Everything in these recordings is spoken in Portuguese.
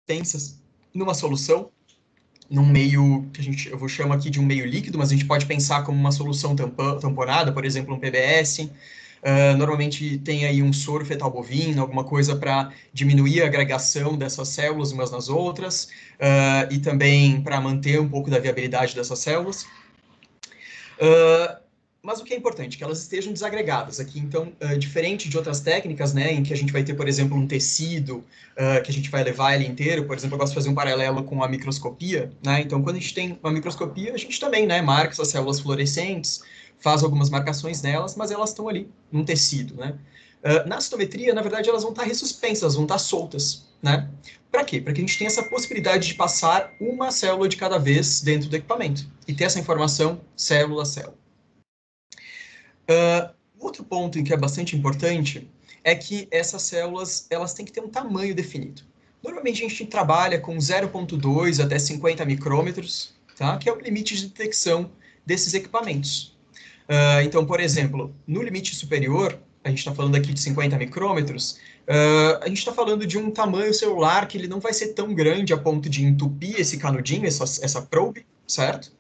tensas numa solução, num meio que eu vou chamar aqui de um meio líquido, mas a gente pode pensar como uma solução tamponada, por exemplo, um PBS. Normalmente tem aí um soro fetal bovino, alguma coisa para diminuir a agregação dessas células umas nas outras, e também para manter um pouco da viabilidade dessas células. Mas o que é importante? Que elas estejam desagregadas aqui. Então, diferente de outras técnicas, né, em que a gente vai ter, por exemplo, um tecido que a gente vai levar ele inteiro. Por exemplo, eu gosto de fazer um paralelo com a microscopia, né? Então, quando a gente tem uma microscopia, a gente também, né, marca essas células fluorescentes, faz algumas marcações nelas, mas elas estão ali num tecido, né? Na citometria, na verdade, elas vão estar ressuspensas, vão estar soltas, né? Para quê? Para que a gente tenha essa possibilidade de passar uma célula de cada vez dentro do equipamento e ter essa informação célula a célula. Outro ponto em que é bastante importante é que essas células elas têm que ter um tamanho definido. Normalmente a gente trabalha com 0,2 até 50 micrômetros, tá? Que é o limite de detecção desses equipamentos. Então, por exemplo, no limite superior, a gente está falando aqui de 50 micrômetros, a gente está falando de um tamanho celular que ele não vai ser tão grande a ponto de entupir esse canudinho, essa probe, certo?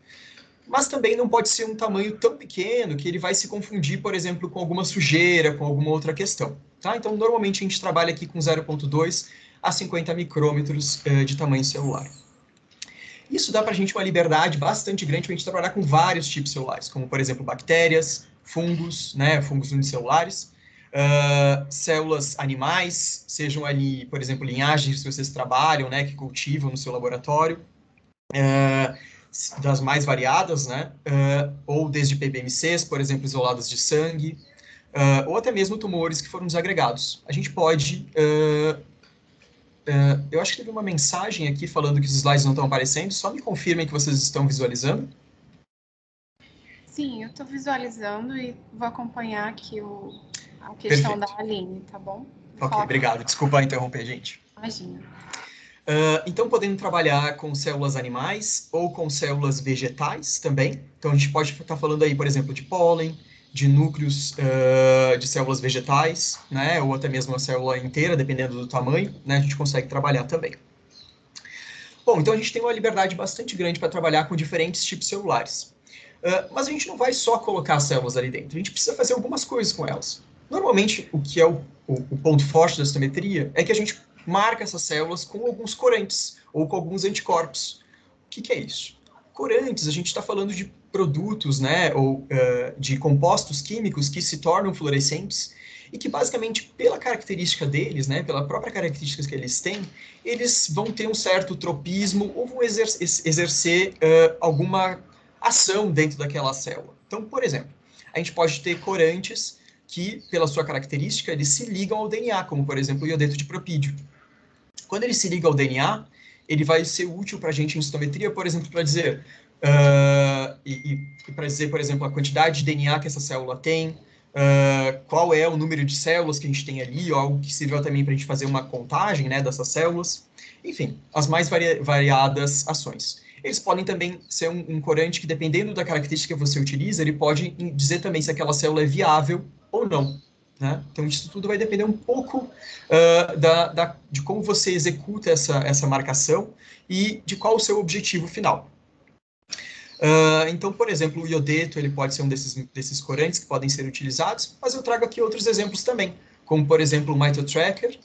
Mas também não pode ser um tamanho tão pequeno que ele vai se confundir, por exemplo, com alguma sujeira, com alguma outra questão. Tá? Então, normalmente a gente trabalha aqui com 0,2 a 50 micrômetros de tamanho celular. Isso dá para a gente uma liberdade bastante grande para a gente trabalhar com vários tipos celulares, como, por exemplo, bactérias, fungos, né, fungos unicelulares, células animais, sejam ali, por exemplo, linhagens que vocês trabalham, né, que cultivam no seu laboratório, das mais variadas, né, ou desde PBMCs, por exemplo, isoladas de sangue, ou até mesmo tumores que foram desagregados. A gente pode... eu acho que teve uma mensagem aqui falando que os slides não estão aparecendo, só me confirmem que vocês estão visualizando. Sim, eu estou visualizando e vou acompanhar aqui a questão Perfeito. da Aline, tá bom? Ok, obrigado. Desculpa interromper, gente. Imagina. Então, podendo trabalhar com células animais ou com células vegetais também. Então, a gente pode estar falando aí, por exemplo, de pólen, de núcleos de células vegetais, né? Ou até mesmo uma célula inteira, dependendo do tamanho, né? A gente consegue trabalhar também. Bom, então a gente tem uma liberdade bastante grande para trabalhar com diferentes tipos celulares. Mas a gente não vai só colocar as células ali dentro, a gente precisa fazer algumas coisas com elas. Normalmente, o que é o ponto forte da citometria é que a gente marca essas células com alguns corantes ou com alguns anticorpos. O que é isso? Corantes, a gente está falando de produtos, né, ou de compostos químicos que se tornam fluorescentes e que, basicamente, pela característica deles, né, pela própria característica que eles têm, eles vão ter um certo tropismo ou vão exercer alguma ação dentro daquela célula. Então, por exemplo, a gente pode ter corantes que, pela sua característica, eles se ligam ao DNA, como, por exemplo, o iodeto de propídio. Quando ele se liga ao DNA, ele vai ser útil para a gente em citometria, por exemplo, para dizer, para dizer, por exemplo, a quantidade de DNA que essa célula tem, qual é o número de células que a gente tem ali, ou algo que sirva também para a gente fazer uma contagem, né, dessas células. Enfim, as mais variadas ações. Eles podem também ser um corante que, dependendo da característica que você utiliza, ele pode dizer também se aquela célula é viável ou não. Né? Então, isso tudo vai depender um pouco de como você executa essa marcação e de qual o seu objetivo final. Então, por exemplo, o iodeto ele pode ser um desses corantes que podem ser utilizados, mas eu trago aqui outros exemplos também, como, por exemplo, o MitoTracker,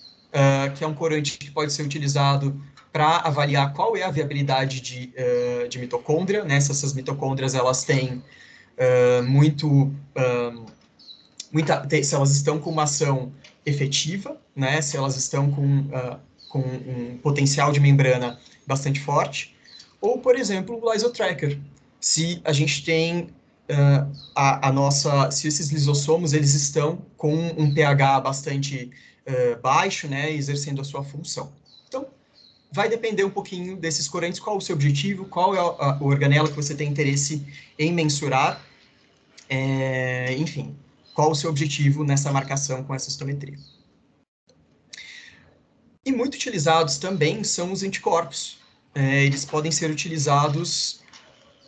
que é um corante que pode ser utilizado para avaliar qual é a viabilidade de mitocôndria, né? Se essas mitocôndrias elas têm se elas estão com uma ação efetiva, né? Se elas estão com um potencial de membrana bastante forte, ou, por exemplo, o lysotracker, se a gente tem se esses lisossomos eles estão com um pH bastante baixo, né, exercendo a sua função. Então, vai depender um pouquinho desses corantes, qual o seu objetivo, qual é o organelo que você tem interesse em mensurar, enfim, qual o seu objetivo nessa marcação com essa citometria. E muito utilizados também são os anticorpos. Eles podem ser utilizados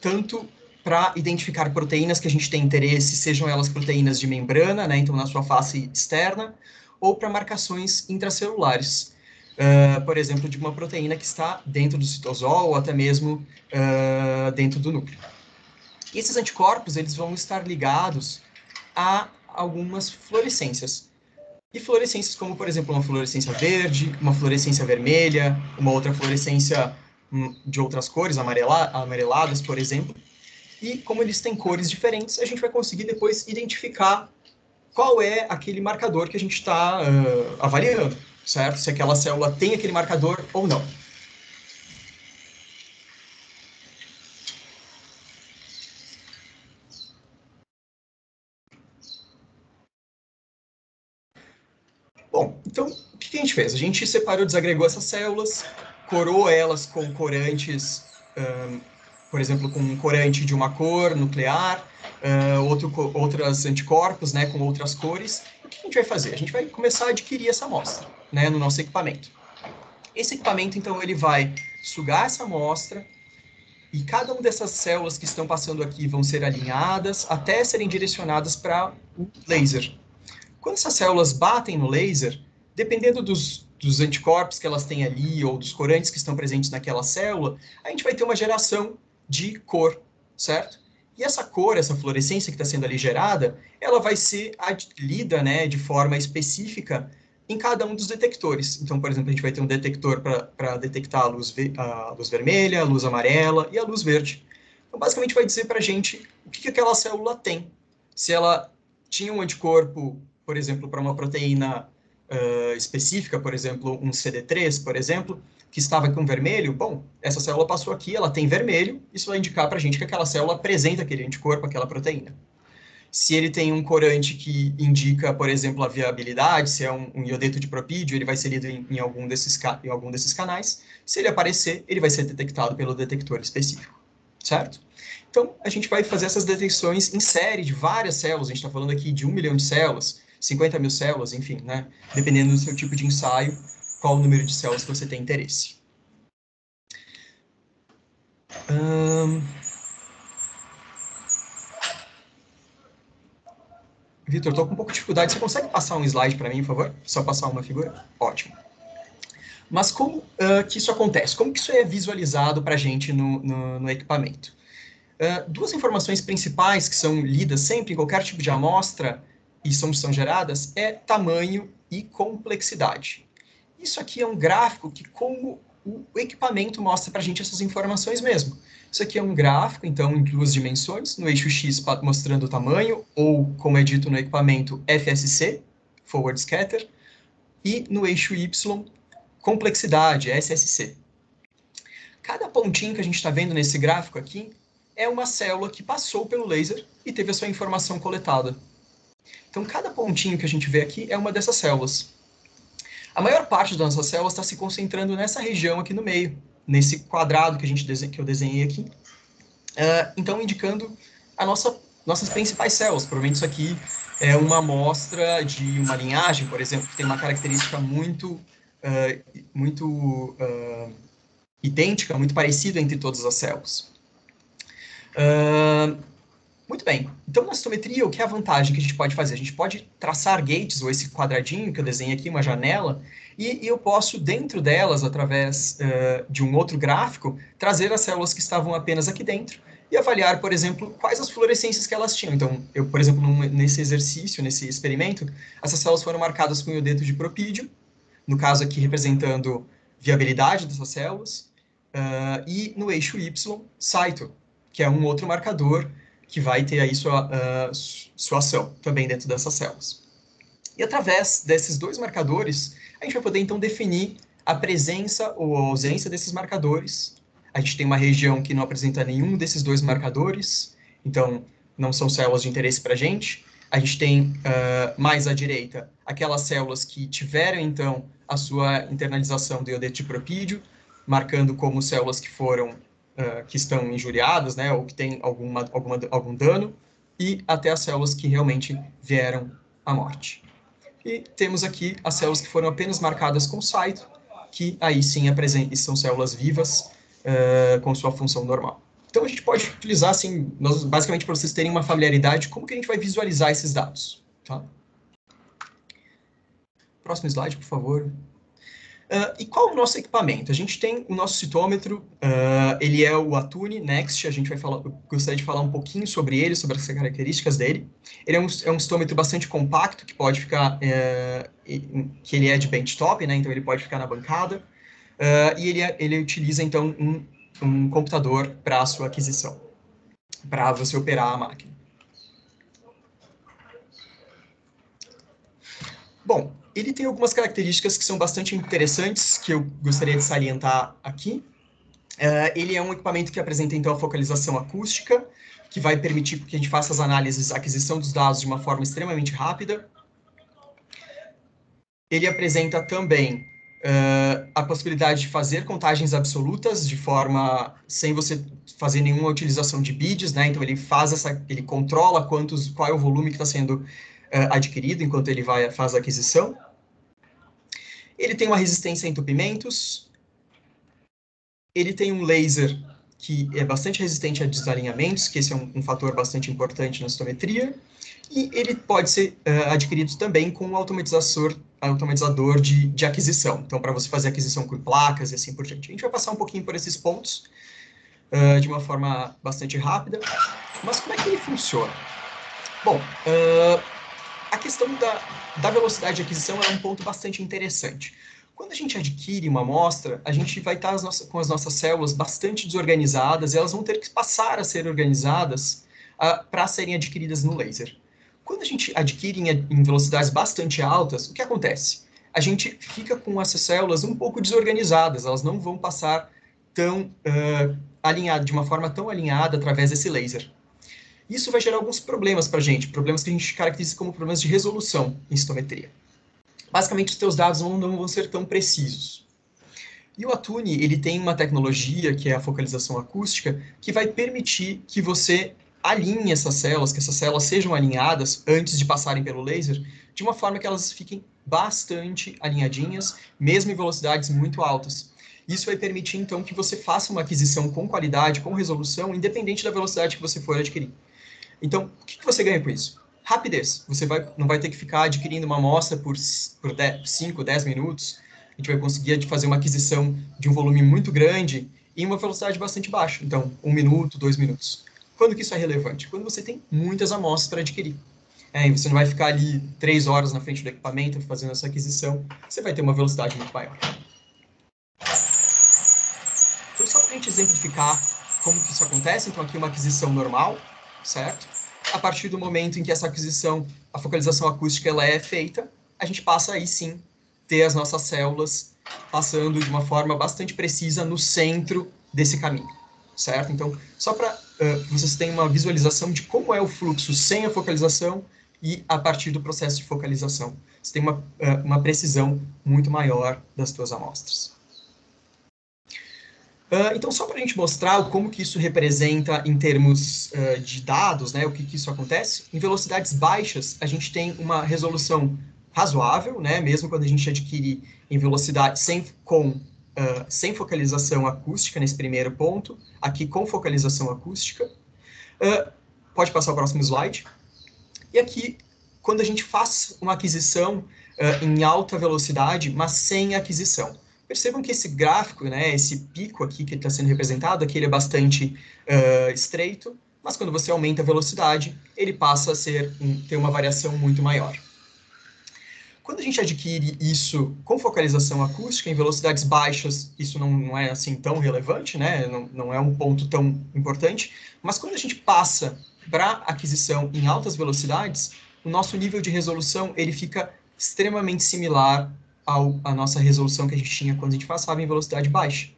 tanto para identificar proteínas que a gente tem interesse, sejam elas proteínas de membrana, né, então na sua face externa, ou para marcações intracelulares. por exemplo, de uma proteína que está dentro do citosol ou até mesmo dentro do núcleo. E esses anticorpos, eles vão estar ligados a algumas fluorescências. E fluorescências como, por exemplo, uma fluorescência verde, uma fluorescência vermelha, uma outra fluorescência de outras cores, amareladas, por exemplo. E como eles têm cores diferentes, a gente vai conseguir depois identificar qual é aquele marcador que a gente está avaliando, certo? Se aquela célula tem aquele marcador ou não. Bom, então, o que a gente fez? A gente separou, desagregou essas células, corou elas com corantes, por exemplo, com um corante de uma cor nuclear, outros anticorpos, né, com outras cores. O que a gente vai fazer? A gente vai começar a adquirir essa amostra, né, no nosso equipamento. Esse equipamento, então, ele vai sugar essa amostra e cada uma dessas células que estão passando aqui vão ser alinhadas até serem direcionadas para o laser. Quando essas células batem no laser, dependendo dos anticorpos que elas têm ali ou dos corantes que estão presentes naquela célula, a gente vai ter uma geração de cor, certo? E essa cor, essa fluorescência que está sendo ali gerada, ela vai ser lida, né, de forma específica em cada um dos detectores. Então, por exemplo, a gente vai ter um detector para detectar a luz vermelha, a luz amarela e a luz verde. Então, basicamente, vai dizer para a gente o que aquela célula tem. Se ela tinha um anticorpo, por exemplo, para uma proteína específica, por exemplo, um CD3, por exemplo, que estava com vermelho, bom, essa célula passou aqui, ela tem vermelho, isso vai indicar para a gente que aquela célula apresenta aquele anticorpo, aquela proteína. Se ele tem um corante que indica, por exemplo, a viabilidade, se é um iodeto de propídio, ele vai ser lido em algum desses canais. Se ele aparecer, ele vai ser detectado pelo detector específico, certo? Então, a gente vai fazer essas detecções em série de várias células. A gente está falando aqui de 1 milhão de células, 50 mil células, enfim, né? Dependendo do seu tipo de ensaio, qual o número de células que você tem interesse. Vitor, estou com um pouco de dificuldade. Você consegue passar um slide para mim, por favor? Só passar uma figura? Ótimo. Mas como que isso acontece? Como que isso é visualizado para a gente no equipamento? Duas informações principais que são lidas sempre em qualquer tipo de amostra e são geradas é tamanho e complexidade. Isso aqui é um gráfico que, como o equipamento mostra para a gente essas informações mesmo. Isso aqui é um gráfico, então, em duas dimensões, no eixo X mostrando o tamanho, ou, como é dito no equipamento, FSC, Forward Scatter, e no eixo Y, complexidade, SSC. Cada pontinho que a gente está vendo nesse gráfico aqui é uma célula que passou pelo laser e teve a sua informação coletada. Então, cada pontinho que a gente vê aqui é uma dessas células. A maior parte das nossas células está se concentrando nessa região aqui no meio, nesse quadrado que eu desenhei aqui. Então, indicando nossas principais células. Provavelmente isso aqui é uma amostra de uma linhagem, por exemplo, que tem uma característica muito idêntica, muito parecida entre todas as células. Muito bem. Então, na citometria, o que é a vantagem que a gente pode fazer? A gente pode traçar gates, ou esse quadradinho que eu desenhei aqui, uma janela, e eu posso, dentro delas, através de um outro gráfico, trazer as células que estavam apenas aqui dentro e avaliar, por exemplo, quais as fluorescências que elas tinham. Então, eu, por exemplo, nesse exercício, nesse experimento, essas células foram marcadas com o iodeto de propídio, no caso aqui representando viabilidade dessas células, e no eixo Y, Saito, que é um outro marcador que vai ter aí sua ação também dentro dessas células. E através desses dois marcadores, a gente vai poder então definir a presença ou a ausência desses marcadores. A gente tem uma região que não apresenta nenhum desses dois marcadores, então não são células de interesse para a gente. A gente tem mais à direita aquelas células que tiveram então a sua internalização do iodeto de propídio, marcando como células que foram que estão injuriadas, né, ou que têm algum dano, e até as células que realmente vieram à morte. E temos aqui as células que foram apenas marcadas com Saito, que aí sim são células vivas com sua função normal. Então a gente pode utilizar, assim, basicamente para vocês terem uma familiaridade, como que a gente vai visualizar esses dados. Tá? Próximo slide, por favor. E qual é o nosso equipamento? A gente tem o nosso citômetro, ele é o Attune Next, a gente vai falar, eu gostaria de falar um pouquinho sobre ele, sobre as características dele. Ele é um citômetro bastante compacto, que pode ficar, que ele é de benchtop, né, então ele pode ficar na bancada, e ele utiliza, então, um computador para a sua aquisição, para você operar a máquina. Bom, ele tem algumas características que são bastante interessantes, que eu gostaria de salientar aqui. Ele é um equipamento que apresenta, então, a focalização acústica, que vai permitir que a gente faça as análises, a aquisição dos dados de uma forma extremamente rápida. Ele apresenta também a possibilidade de fazer contagens absolutas de forma sem você fazer nenhuma utilização de bits, né? Então ele ele controla qual é o volume que está sendo adquirido enquanto ele faz a aquisição. Ele tem uma resistência a entupimentos. Ele tem um laser que é bastante resistente a desalinhamentos, que esse é um fator bastante importante na citometria. E ele pode ser adquirido também com um automatizador de aquisição. Então, para você fazer aquisição por placas e assim por diante. A gente vai passar um pouquinho por esses pontos de uma forma bastante rápida. Mas como é que ele funciona? Bom, a questão da velocidade de aquisição é um ponto bastante interessante. Quando a gente adquire uma amostra, a gente vai estar com as nossas células bastante desorganizadas e elas vão ter que passar a ser organizadas para serem adquiridas no laser. Quando a gente adquire em velocidades bastante altas, o que acontece? A gente fica com essas células um pouco desorganizadas, elas não vão passar de uma forma tão alinhada através desse laser. Isso vai gerar alguns problemas para a gente, problemas que a gente caracteriza como problemas de resolução em citometria. Basicamente, os teus dados não vão ser tão precisos. E o Attune, ele tem uma tecnologia, que é a focalização acústica, que vai permitir que você alinhe essas células, que essas células sejam alinhadas antes de passarem pelo laser, de uma forma que elas fiquem bastante alinhadinhas, mesmo em velocidades muito altas. Isso vai permitir, então, que você faça uma aquisição com qualidade, com resolução, independente da velocidade que você for adquirir. Então, o que você ganha com isso? Rapidez. Você não vai ter que ficar adquirindo uma amostra por 5, 10 minutos. A gente vai conseguir fazer uma aquisição de um volume muito grande em uma velocidade bastante baixa. Então, 1 minuto, 2 minutos. Quando que isso é relevante? Quando você tem muitas amostras para adquirir. E você não vai ficar ali 3 horas na frente do equipamento fazendo essa aquisição. Você vai ter uma velocidade muito maior. Então, só para a gente exemplificar como que isso acontece, então aqui uma aquisição normal, certo? A partir do momento em que essa aquisição, a focalização acústica, ela é feita, a gente passa aí sim ter as nossas células passando de uma forma bastante precisa no centro desse caminho, certo? Então, só para vocês terem uma visualização de como é o fluxo sem a focalização e a partir do processo de focalização. Você tem uma precisão muito maior das suas amostras. Então, só para a gente mostrar como que isso representa em termos de dados, né, o que isso acontece, em velocidades baixas, a gente tem uma resolução razoável, né, mesmo quando a gente adquire em velocidade sem focalização acústica, nesse primeiro ponto, aqui com focalização acústica. Pode passar o próximo slide. E aqui, quando a gente faz uma aquisição em alta velocidade, mas sem aquisição. Percebam que esse gráfico, né, esse pico aqui que está sendo representado, aqui ele é bastante estreito, mas quando você aumenta a velocidade, ele passa a ter uma variação muito maior. Quando a gente adquire isso com focalização acústica, em velocidades baixas, isso não é assim tão relevante, né, não é um ponto tão importante, mas quando a gente passa para aquisição em altas velocidades, o nosso nível de resolução ele fica extremamente similar à nossa resolução que a gente tinha quando a gente passava em velocidade baixa.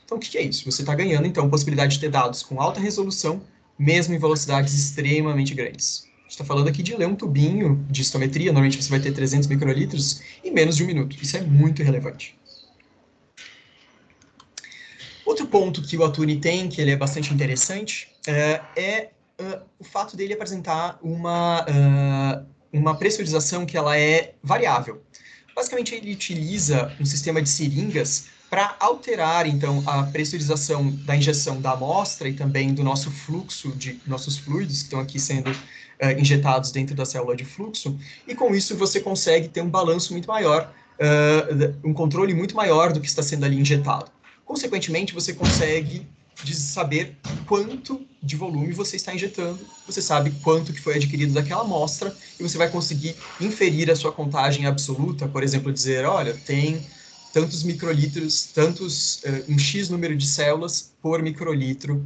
Então, o que é isso? Você está ganhando, então, a possibilidade de ter dados com alta resolução, mesmo em velocidades extremamente grandes. A gente está falando aqui de ler um tubinho de citometria, normalmente você vai ter 300 microlitros, em menos de 1 minuto. Isso é muito relevante. Outro ponto que o Attune tem, que ele é bastante interessante, é o fato dele apresentar uma pressurização que ela é variável. Basicamente, ele utiliza um sistema de seringas para alterar, então, a pressurização da injeção da amostra e também do nosso fluxo, de nossos fluidos que estão aqui sendo injetados dentro da célula de fluxo, e com isso você consegue ter um balanço muito maior um controle muito maior do que está sendo ali injetado. Consequentemente, você consegue saber quanto de volume você está injetando, você sabe quanto que foi adquirido daquela amostra, e você vai conseguir inferir a sua contagem absoluta, por exemplo, dizer, olha, tem tantos microlitros, um X número de células por microlitro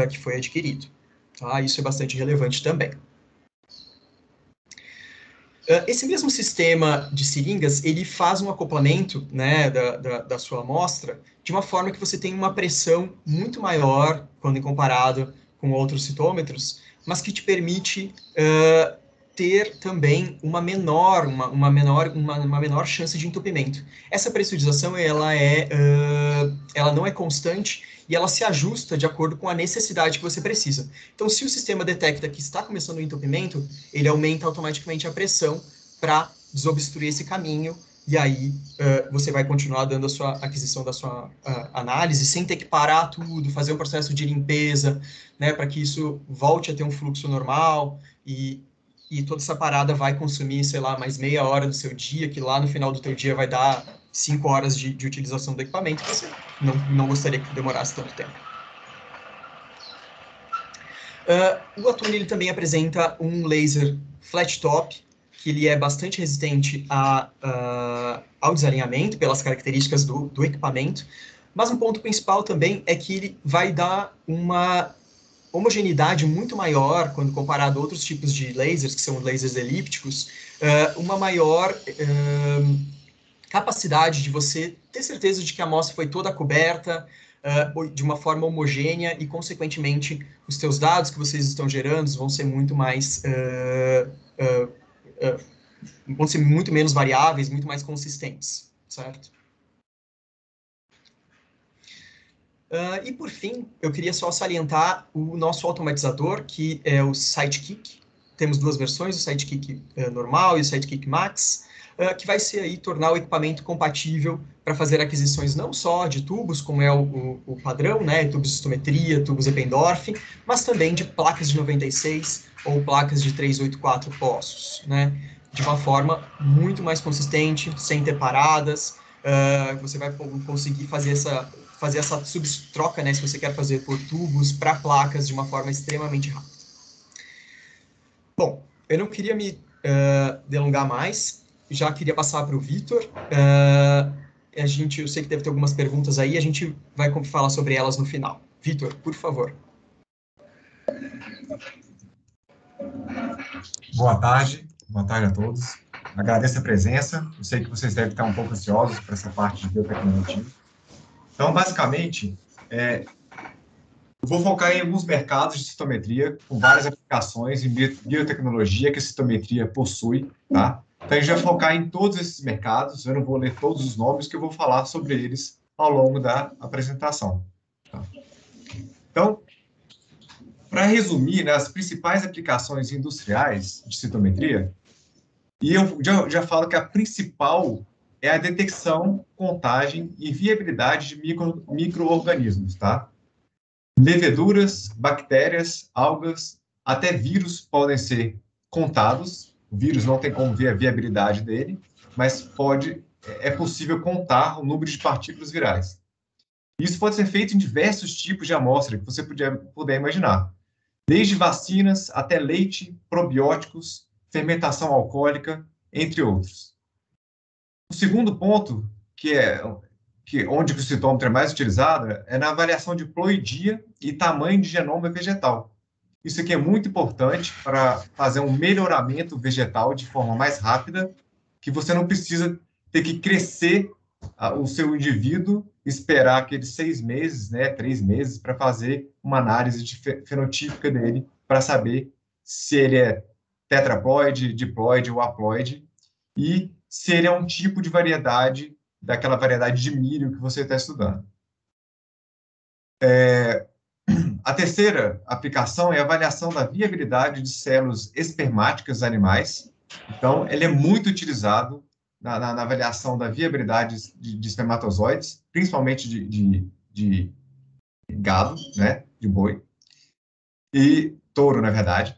que foi adquirido. Tá? Isso é bastante relevante também. Esse mesmo sistema de seringas, ele faz um acoplamento, né, da sua amostra de uma forma que você tem uma pressão muito maior quando comparado com outros citômetros, mas que te permite ter também uma menor chance de entupimento. Essa pressurização ela não é constante e ela se ajusta de acordo com a necessidade que você precisa. Então, se o sistema detecta que está começando o entupimento, ele aumenta automaticamente a pressão para desobstruir esse caminho, e aí você vai continuar dando a sua aquisição da sua análise sem ter que parar tudo, fazer um processo de limpeza, né, para que isso volte a ter um fluxo normal, e toda essa parada vai consumir, sei lá, mais meia hora do seu dia, que lá no final do teu dia vai dar 5 horas de utilização do equipamento, você não gostaria que demorasse tanto tempo. O Attune ele também apresenta um laser flat top, que ele é bastante resistente ao desalinhamento, pelas características do equipamento, mas um ponto principal também é que ele vai dar uma homogeneidade muito maior quando comparado a outros tipos de lasers, que são lasers elípticos, uma maior capacidade de você ter certeza de que a amostra foi toda coberta, de uma forma homogênea, e, consequentemente, os teus dados que vocês estão gerando vão ser muito mais... vão ser muito menos variáveis, muito mais consistentes, certo? E, por fim, eu queria só salientar o nosso automatizador, que é o Sidekick. Temos duas versões, o Sidekick normal e o Sidekick Max, que vai ser aí tornar o equipamento compatível para fazer aquisições não só de tubos, como é o padrão, né, tubos de histometria, tubos Eppendorf, mas também de placas de 96 ou placas de 384 poços, né, de uma forma muito mais consistente, sem ter paradas. Você vai conseguir fazer essa subtroca, né, se você quer fazer por tubos para placas de uma forma extremamente rápida. Bom, eu não queria me delongar mais, já queria passar para o Vitor. Eu sei que deve ter algumas perguntas aí, a gente vai falar sobre elas no final. Vitor, por favor. Boa tarde a todos. Agradeço a presença. Eu sei que vocês devem estar um pouco ansiosos para essa parte de biotecnologia. Então, basicamente, eu vou focar em alguns mercados de citometria, com várias aplicações em biotecnologia que a citometria possui, tá? Então, a gente vai focar em todos esses mercados. Eu não vou ler todos os nomes, que eu vou falar sobre eles ao longo da apresentação. Tá? Então, para resumir, né, as principais aplicações industriais de citometria, e eu já falo que a principal é a detecção, contagem e viabilidade de micro-organismos, tá? Leveduras, bactérias, algas, até vírus podem ser contados. O vírus não tem como ver a viabilidade dele, mas é possível contar o número de partículas virais. Isso pode ser feito em diversos tipos de amostra que você puder imaginar, desde vacinas até leite, probióticos, fermentação alcoólica, entre outros. O segundo ponto, onde o citômetro é mais utilizado, é na avaliação de ploidia e tamanho de genoma vegetal. Isso aqui é muito importante para fazer um melhoramento vegetal de forma mais rápida, que você não precisa ter que crescer o seu indivíduo, esperar aqueles 6 meses, né, 3 meses, para fazer uma análise fenotípica dele, para saber se ele é tetraploide, diploide ou haploide, e se ele é um tipo de variedade, daquela variedade de milho que você está estudando. A terceira aplicação é a avaliação da viabilidade de células espermáticas animais. Então, ele é muito utilizado na avaliação da viabilidade de espermatozoides, principalmente de gado, né, de boi, e touro, na verdade.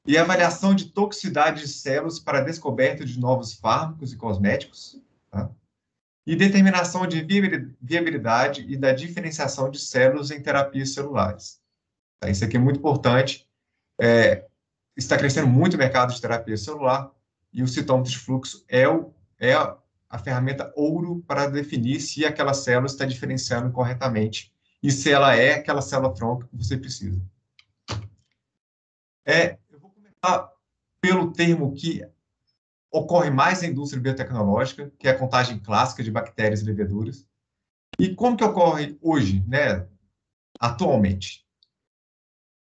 E a avaliação de toxicidade de células para a descoberta de novos fármacos e cosméticos. Tá? E determinação de viabilidade e da diferenciação de células em terapias celulares. Tá? Isso aqui é muito importante. Está crescendo muito o mercado de terapia celular e o citômetro de fluxo é a ferramenta ouro para definir se aquela célula está diferenciando corretamente e se ela é aquela célula-tronco que você precisa. Eu vou começar pelo termo que ocorre mais na indústria biotecnológica, que é a contagem clássica de bactérias e leveduras. E como que ocorre hoje, né, atualmente?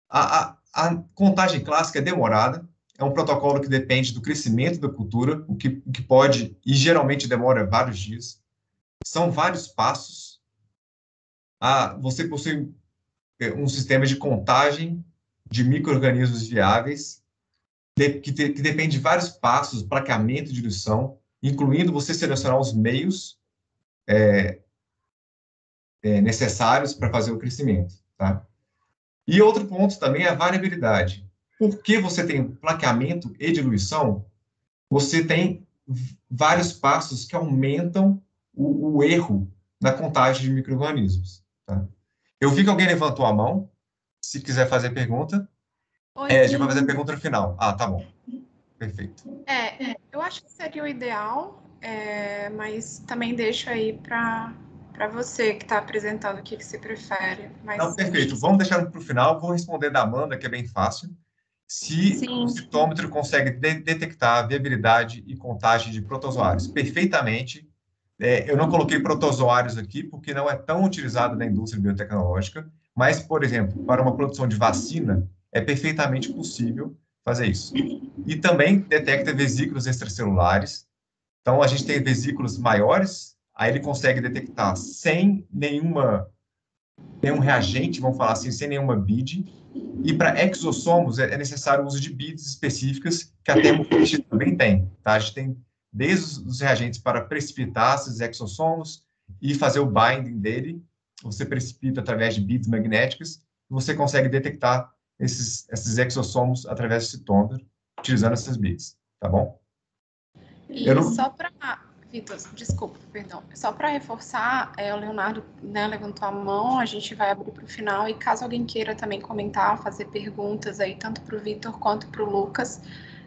A contagem clássica é demorada, é um protocolo que depende do crescimento da cultura, o que pode, e geralmente demora vários dias. São vários passos. Você possui um sistema de contagem de micro-organismos viáveis, que depende de vários passos, plaqueamento de diluição, incluindo você selecionar os meios necessários para fazer o crescimento. Tá? E outro ponto também é a variabilidade. Porque você tem plaqueamento e diluição, você tem vários passos que aumentam o erro na contagem de micro-organismos. Tá? Eu vi que alguém levantou a mão. Se quiser fazer pergunta. Oi, A gente vai fazer a pergunta no final. Tá bom. Perfeito. Eu acho que seria o ideal, mas também deixo aí para você que está apresentando o que você prefere. Mas Não, perfeito. Vamos deixar para o final. Vou responder da Amanda, que é bem fácil. Se o citômetro consegue detectar a viabilidade e contagem de protozoários perfeitamente, eu não coloquei protozoários aqui porque não é tão utilizado na indústria biotecnológica, mas, por exemplo, para uma produção de vacina, é perfeitamente possível fazer isso. E também detecta vesículos extracelulares. Então, a gente tem vesículos maiores, aí ele consegue detectar sem nenhum reagente, vamos falar assim, sem nenhuma BID. E para exossomos é necessário o uso de BIDs específicas, que a termofluxia também tem. Tá? A gente tem desde os reagentes para precipitar esses exossomos e fazer o binding dele. Você precipita através de BIDs magnéticas e você consegue detectar esses exossomos através do citômetro, utilizando essas BIDs. Tá bom? E só para... Vitor, desculpa, perdão. Só para reforçar, o Leonardo, né, levantou a mão, a gente vai abrir para o final, e caso alguém queira também comentar, fazer perguntas aí, tanto para o Vitor quanto para o Lucas,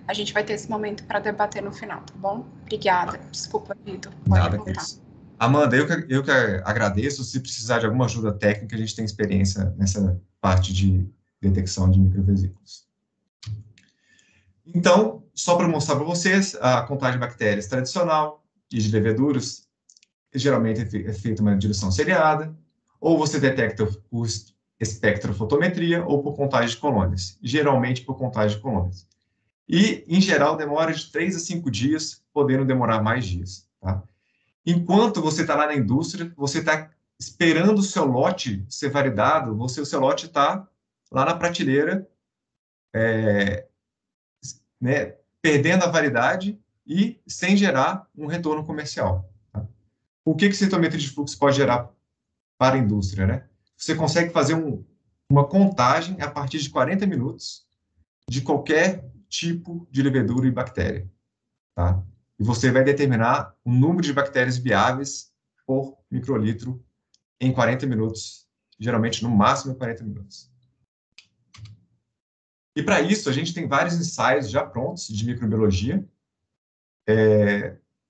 a gente vai ter esse momento para debater no final, tá bom? Obrigada. Desculpa, Vitor. Nada com isso. Amanda, eu que agradeço. Se precisar de alguma ajuda técnica, a gente tem experiência nessa parte de detecção de microvesículos. Então, só para mostrar para vocês, a contagem de bactérias tradicional e de leveduras, geralmente é feita uma diluição seriada, ou você detecta por espectrofotometria ou por contagem de colônias, geralmente por contagem de colônias. E, em geral, demora de 3 a 5 dias, podendo demorar mais dias. Tá? Enquanto você está lá na indústria, você está esperando o seu lote ser validado, o seu lote está lá na prateleira, né, perdendo a validade e sem gerar um retorno comercial. Tá? O que citometria de fluxo pode gerar para a indústria? Né? Você consegue fazer uma contagem a partir de 40 minutos de qualquer tipo de levedura e bactéria. Tá? E você vai determinar o número de bactérias viáveis por microlitro em 40 minutos, geralmente no máximo 40 minutos. E para isso, a gente tem vários ensaios já prontos de microbiologia.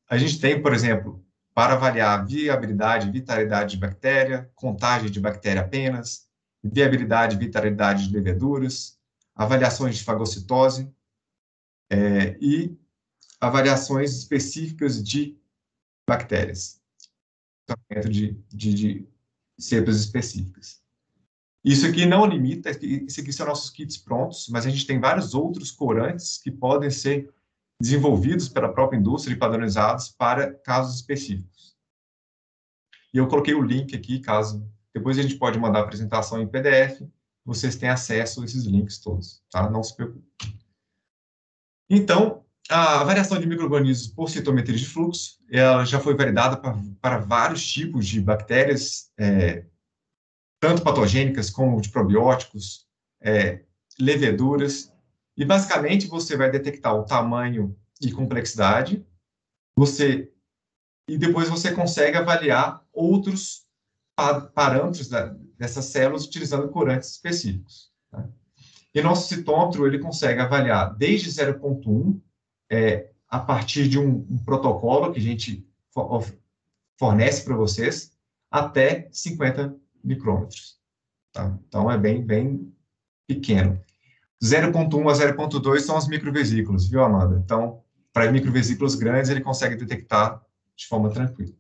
A gente tem, por exemplo, para avaliar viabilidade e vitalidade de bactéria, contagem de bactéria apenas, viabilidade e vitalidade de leveduras, avaliações de fagocitose e avaliações específicas de bactérias, de cepas específicas. Isso aqui não limita, isso aqui são nossos kits prontos, mas a gente tem vários outros corantes que podem ser desenvolvidos pela própria indústria e padronizados para casos específicos. E eu coloquei o link aqui, caso... Depois a gente pode mandar a apresentação em PDF, vocês têm acesso a esses links todos, tá? Não se preocupe. Então, a variação de micro-organismos por citometria de fluxo, ela já foi validada para vários tipos de bactérias, tanto patogênicas como de probióticos, leveduras, e basicamente você vai detectar o tamanho e complexidade, você e depois você consegue avaliar outros parâmetros dessas células utilizando corantes específicos. Tá? E nosso citômetro, ele consegue avaliar desde 0,1, a partir de um protocolo que a gente fornece para vocês, até 50 micrômetros. Tá? Então, é bem pequeno. 0,1 a 0,2 são as microvesículas, viu, Amanda? Então, para microvesículas grandes, ele consegue detectar de forma tranquila.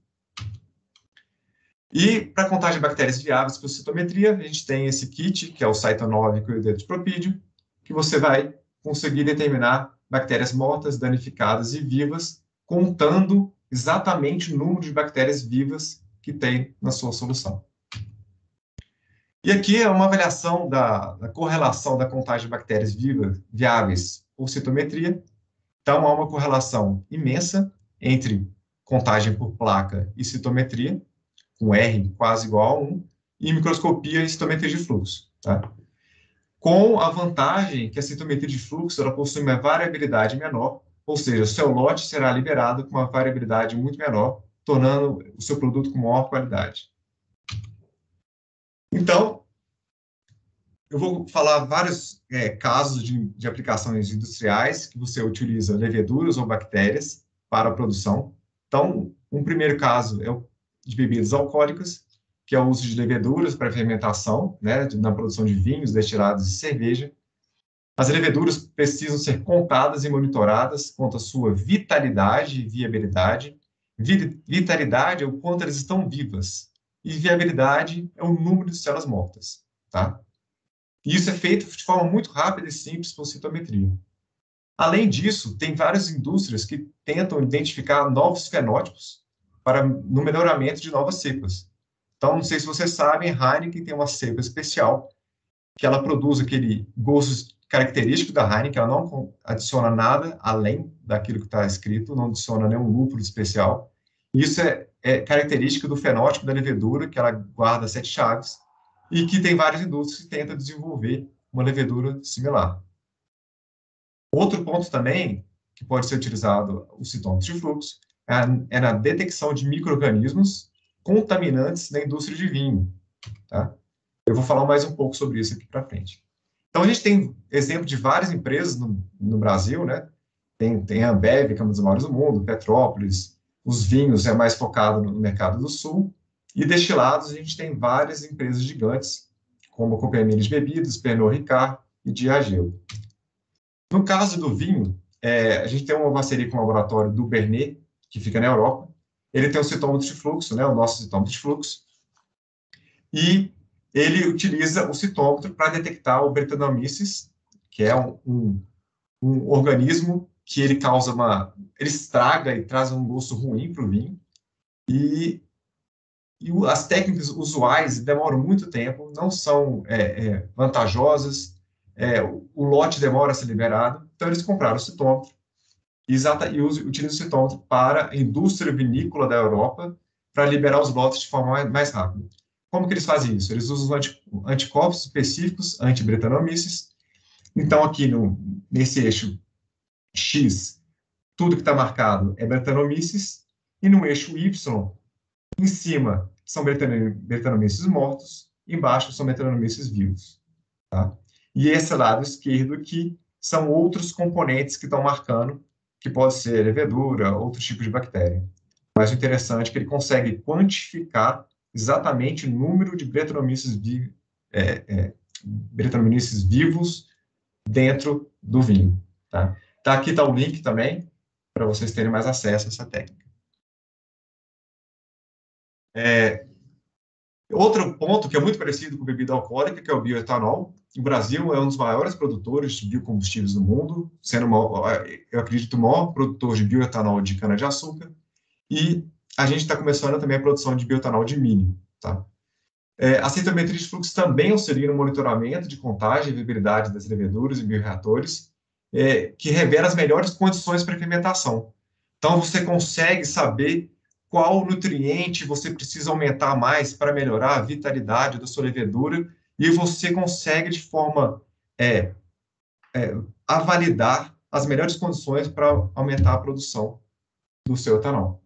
E, para contagem de bactérias viáveis por citometria, a gente tem esse kit, que é o cytonóvico e o detropropídio, que você vai conseguir determinar bactérias mortas, danificadas e vivas, contando exatamente o número de bactérias vivas que tem na sua solução. E aqui é uma avaliação da correlação da contagem de bactérias viáveis por citometria. Então, há uma correlação imensa entre contagem por placa e citometria, com R quase igual a 1, e microscopia e citometria de fluxo. Tá? Com a vantagem que a citometria de fluxo ela possui uma variabilidade menor, ou seja, o seu lote será liberado com uma variabilidade muito menor, tornando o seu produto com maior qualidade. Então, eu vou falar vários casos de aplicações industriais que você utiliza leveduras ou bactérias para a produção. Então, um primeiro caso é o de bebidas alcoólicas, que é o uso de leveduras para fermentação, né, na produção de vinhos, destilados e cerveja. As leveduras precisam ser contadas e monitoradas quanto à sua vitalidade e viabilidade. Vitalidade é o quanto elas estão vivas, e viabilidade é o número de células mortas, tá? E isso é feito de forma muito rápida e simples por citometria. Além disso, tem várias indústrias que tentam identificar novos fenótipos no melhoramento de novas cepas. Então, não sei se vocês sabem, Heineken tem uma cepa especial que ela produz aquele gosto característico da Heineken, ela não adiciona nada além daquilo que está escrito, não adiciona nenhum lúpulo especial. Isso é característica do fenótipo da levedura, que ela guarda 7 chaves, e que tem várias indústrias que tentam desenvolver uma levedura similar. Outro ponto também, que pode ser utilizado o citômetro de fluxo, é na detecção de micro-organismos contaminantes na indústria de vinho. Tá? Eu vou falar mais um pouco sobre isso aqui para frente. Então, a gente tem exemplo de várias empresas no Brasil, né? Tem a Ambev, que é uma das maiores do mundo, Petrópolis, os vinhos é mais focado no mercado do Sul, e destilados a gente tem várias empresas gigantes, como a Companhia de Bebidas, Pernod Ricard e Diageo. No caso do vinho, a gente tem uma parceria com o laboratório do Bernet, que fica na Europa. Ele tem um citômetro de fluxo, né, o nosso citômetro de fluxo, e ele utiliza o citômetro para detectar o Brettanomyces, que é um organismo que ele causa ele estraga e traz um gosto ruim para o vinho, e as técnicas usuais demoram muito tempo, não são vantajosas, o lote demora a ser liberado, então eles compraram o citômetro e utilizam o citômetro para a indústria vinícola da Europa para liberar os lotes de forma mais rápida. Como que eles fazem isso? Eles usam anticorpos específicos anti-Brettanomyces. Então, aqui nesse eixo X, tudo que está marcado é Brettanomyces, e no eixo Y, em cima, são Brettanomyces mortos, embaixo são Brettanomyces vivos. Tá? E esse lado esquerdo aqui são outros componentes que estão marcando, que pode ser levedura, outro tipo de bactéria. Mas o interessante é que ele consegue quantificar exatamente o número de Brettanomyces vivos dentro do vinho. Tá? Aqui está o link também, para vocês terem mais acesso a essa técnica. Outro ponto que é muito parecido com bebida alcoólica, que é o bioetanol. O Brasil é um dos maiores produtores de biocombustíveis do mundo, sendo, eu acredito, o maior produtor de bioetanol de cana-de-açúcar, e a gente está começando também a produção de bioetanol de milho. Tá? A citometria de fluxo também auxilia no monitoramento de contagem e viabilidade das leveduras e bioreatores, que revela as melhores condições para fermentação. Então, você consegue saber qual nutriente você precisa aumentar mais para melhorar a vitalidade da sua levedura, e você consegue, de forma a validar as melhores condições para aumentar a produção do seu etanol.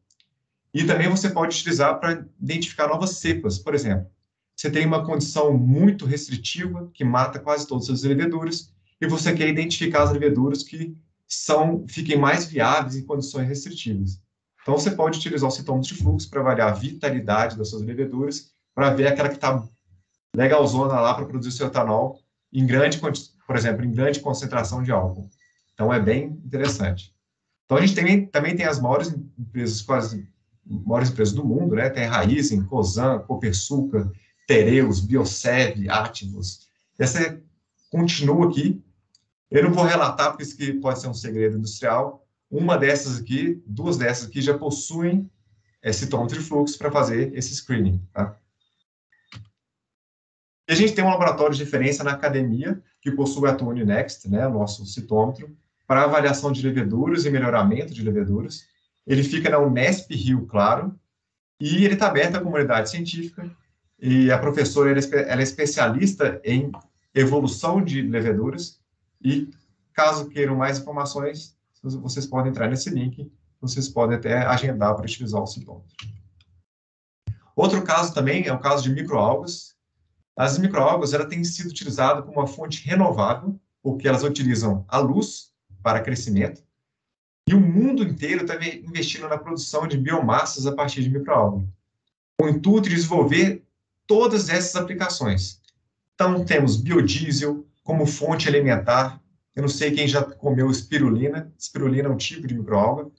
E também você pode utilizar para identificar novas cepas. Por exemplo, você tem uma condição muito restritiva, que mata quase todas as leveduras, e você quer identificar as leveduras que fiquem mais viáveis em condições restritivas. Então, você pode utilizar o citômetro de fluxo para avaliar a vitalidade das suas leveduras, para ver aquela que está legalzona lá para produzir o seu etanol, por exemplo, em grande concentração de álcool. Então, é bem interessante. Então, a gente também tem as maiores empresas do mundo, né? Tem a Raízen, Cosan, Copersucar, Tereus, Biosev, Ativos. Essa continua aqui. Eu não vou relatar, porque isso aqui pode ser um segredo industrial. Duas dessas aqui já possuem citômetro de fluxo para fazer esse screening, tá? E a gente tem um laboratório de referência na academia, que possui a Tune Next, né, o nosso citômetro, para avaliação de leveduras e melhoramento de leveduras. Ele fica na Unesp Rio Claro, e ele está aberto à comunidade científica, e a professora ela é especialista em evolução de leveduras, e caso queiram mais informações, vocês podem entrar nesse link, vocês podem até agendar para utilizar o citômetro. Outro caso também é o caso de microalgas. As microalgas elas têm sido utilizadas como uma fonte renovável, porque elas utilizam a luz para crescimento, e o mundo inteiro está investindo na produção de biomassas a partir de microalgas, com o intuito de desenvolver todas essas aplicações. Então, temos biodiesel como fonte alimentar. Eu não sei quem já comeu espirulina. Espirulina é um tipo de microalga.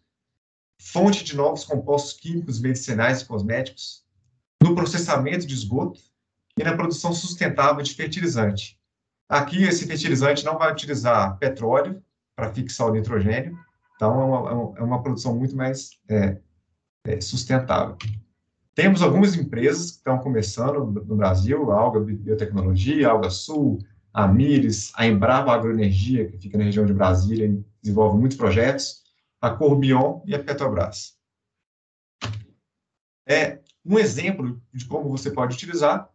Fonte de novos compostos químicos, medicinais e cosméticos. No processamento de esgoto e na produção sustentável de fertilizante. Aqui, esse fertilizante não vai utilizar petróleo para fixar o nitrogênio. Então, é uma produção muito mais sustentável. Temos algumas empresas que estão começando no Brasil, a Alga Biotecnologia, a Alga Sul, a Mires, a Embrapa Agroenergia, que fica na região de Brasília e desenvolve muitos projetos, a Corbion e a Petrobras. Um exemplo de como você pode utilizar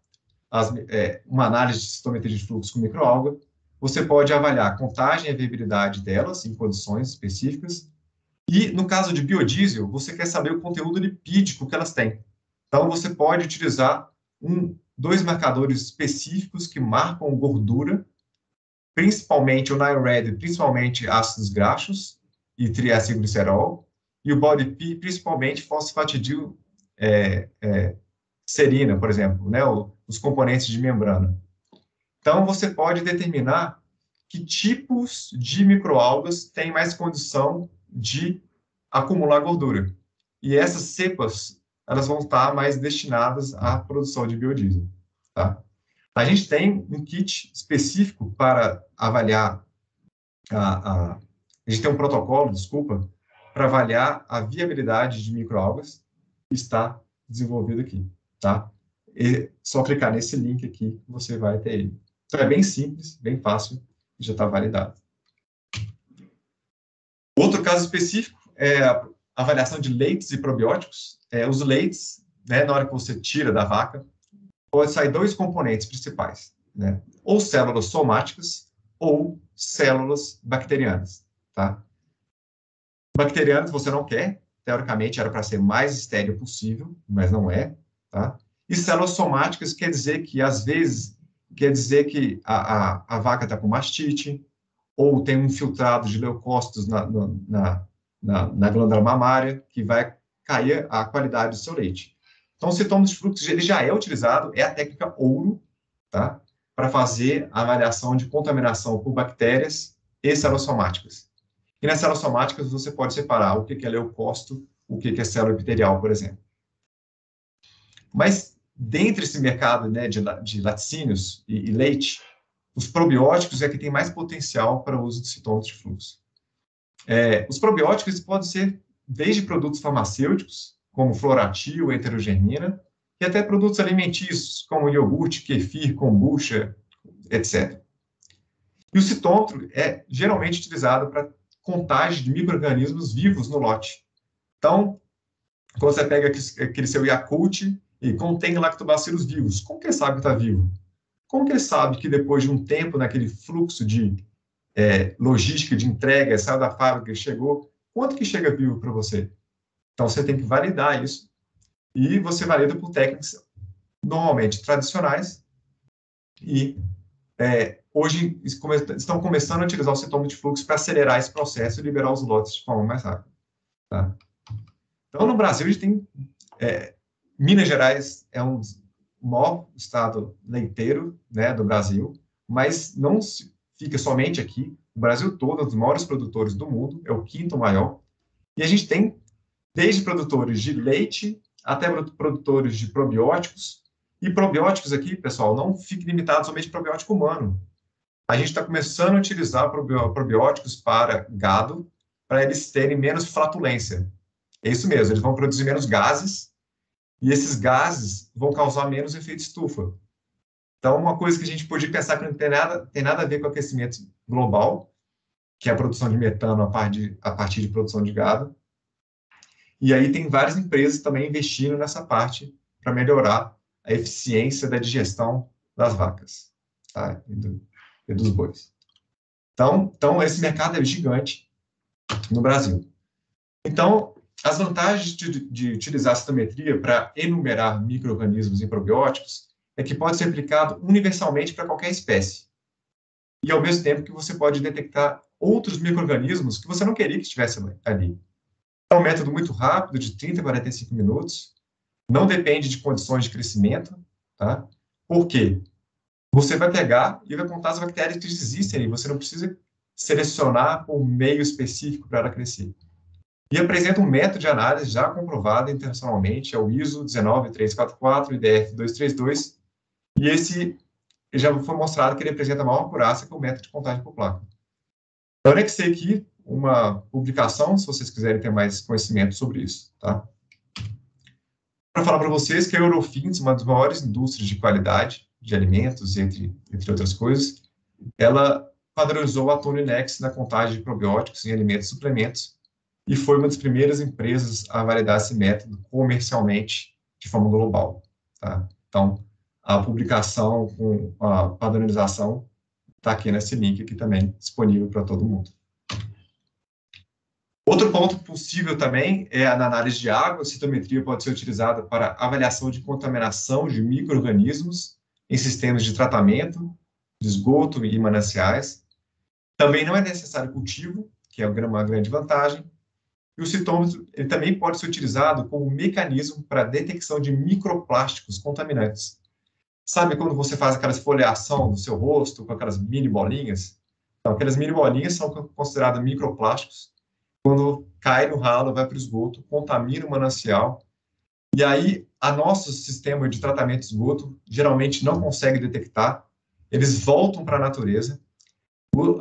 uma análise de citometria de fluxo com microalga. Você pode avaliar a contagem e a viabilidade delas em condições específicas. E, no caso de biodiesel, você quer saber o conteúdo lipídico que elas têm. Então, você pode utilizar dois marcadores específicos que marcam gordura, principalmente o NIRED, principalmente ácidos graxos e triacilglicerol, e o BODY-P, principalmente fosfatidil serina, por exemplo, né, os componentes de membrana. Então, você pode determinar que tipos de microalgas têm mais condição de acumular gordura. E essas cepas elas vão estar mais destinadas à produção de biodiesel, tá? A gente tem um kit específico para avaliar, a gente tem um protocolo, desculpa, para avaliar a viabilidade de microalgas, que está desenvolvido aqui, tá? E só clicar nesse link aqui, que você vai ter ele. Então, é bem simples, bem fácil, e já está validado. Outro caso específico é a avaliação de leites e probióticos. Os leites, né, na hora que você tira da vaca, pode sair dois componentes principais, né? Ou células somáticas ou células bacterianas, tá? Bacterianas você não quer, teoricamente era para ser mais estéril possível, mas não é, tá? E células somáticas quer dizer que, às vezes, a vaca está com mastite, ou tem um infiltrado de leucócitos na glândula mamária, que vai cair a qualidade do seu leite. Então, o citômetro de fluxo ele já é utilizado, é a técnica ouro, tá? Para fazer a avaliação de contaminação por bactérias e células somáticas. E nas células somáticas você pode separar o que é leucócito, o que é célula epitelial, por exemplo. Mas, dentre esse mercado, né, de laticínios e leite, os probióticos é que tem mais potencial para o uso de citômetro de fluxo. Os probióticos podem ser desde produtos farmacêuticos, como floratil, heterogermina, e até produtos alimentícios, como iogurte, kefir, kombucha, etc. E o citômetro é geralmente utilizado para contagem de micro-organismos vivos no lote. Então, quando você pega aquele seu Yakult e contém lactobacilos vivos, como que ele sabe que está vivo? Como que ele sabe que depois de um tempo naquele fluxo de logística de entrega, saiu da fábrica, chegou, quanto que chega vivo para você? Então, você tem que validar isso, e você valida por técnicas normalmente tradicionais, e hoje estão começando a utilizar o citômetro de fluxo para acelerar esse processo e liberar os lotes de forma mais rápida. Tá? Então, no Brasil, a gente tem... Minas Gerais é o maior estado leiteiro, né, do Brasil, mas não fica somente aqui. O Brasil todo é um dos maiores produtores do mundo, é o 5º maior. E a gente tem desde produtores de leite até produtores de probióticos. E probióticos aqui, pessoal, não fique limitado somente ao probiótico humano. A gente está começando a utilizar probióticos para gado, para eles terem menos flatulência. É isso mesmo, eles vão produzir menos gases, e esses gases vão causar menos efeito estufa. Então, uma coisa que a gente podia pensar que não tem nada a ver com o aquecimento global, que é a produção de metano a partir de produção de gado. E aí tem várias empresas também investindo nessa parte para melhorar a eficiência da digestão das vacas, tá? E dos bois. Então, esse mercado é gigante no Brasil. Então, as vantagens de utilizar a citometria para enumerar micro-organismos e probióticos é que pode ser aplicado universalmente para qualquer espécie. E, ao mesmo tempo, que você pode detectar outros micro-organismos que você não queria que estivesse ali. É um método muito rápido, de 30 a 45 minutos, não depende de condições de crescimento, tá? Por quê? Você vai pegar e vai contar as bactérias que existem ali, você não precisa selecionar por meio específico para ela crescer. E apresenta um método de análise já comprovado internacionalmente, é o ISO 19344, IDF 232, e esse já foi mostrado que ele apresenta maior acurácia que o método de contagem por placa. Eu anexei aqui uma publicação, se vocês quiserem ter mais conhecimento sobre isso, tá? Para falar para vocês que a Eurofins, uma das maiores indústrias de qualidade de alimentos, entre outras coisas, ela padronizou a Toninex na contagem de probióticos em alimentos e suplementos, e foi uma das primeiras empresas a validar esse método comercialmente de forma global, tá? Então, a publicação com a padronização está aqui nesse link aqui também, disponível para todo mundo. Outro ponto possível também é na análise de água. A citometria pode ser utilizada para avaliação de contaminação de micro-organismos em sistemas de tratamento, de esgoto e mananciais. Também não é necessário cultivo, que é uma grande vantagem. E o citômetro ele também pode ser utilizado como mecanismo para detecção de microplásticos contaminantes. Sabe quando você faz aquela esfoliação do seu rosto com aquelas mini bolinhas? Então, aquelas mini bolinhas são consideradas microplásticos. Quando cai no ralo, vai para o esgoto, contamina o manancial. E aí, a nosso sistema de tratamento de esgoto geralmente não consegue detectar. Eles voltam para a natureza.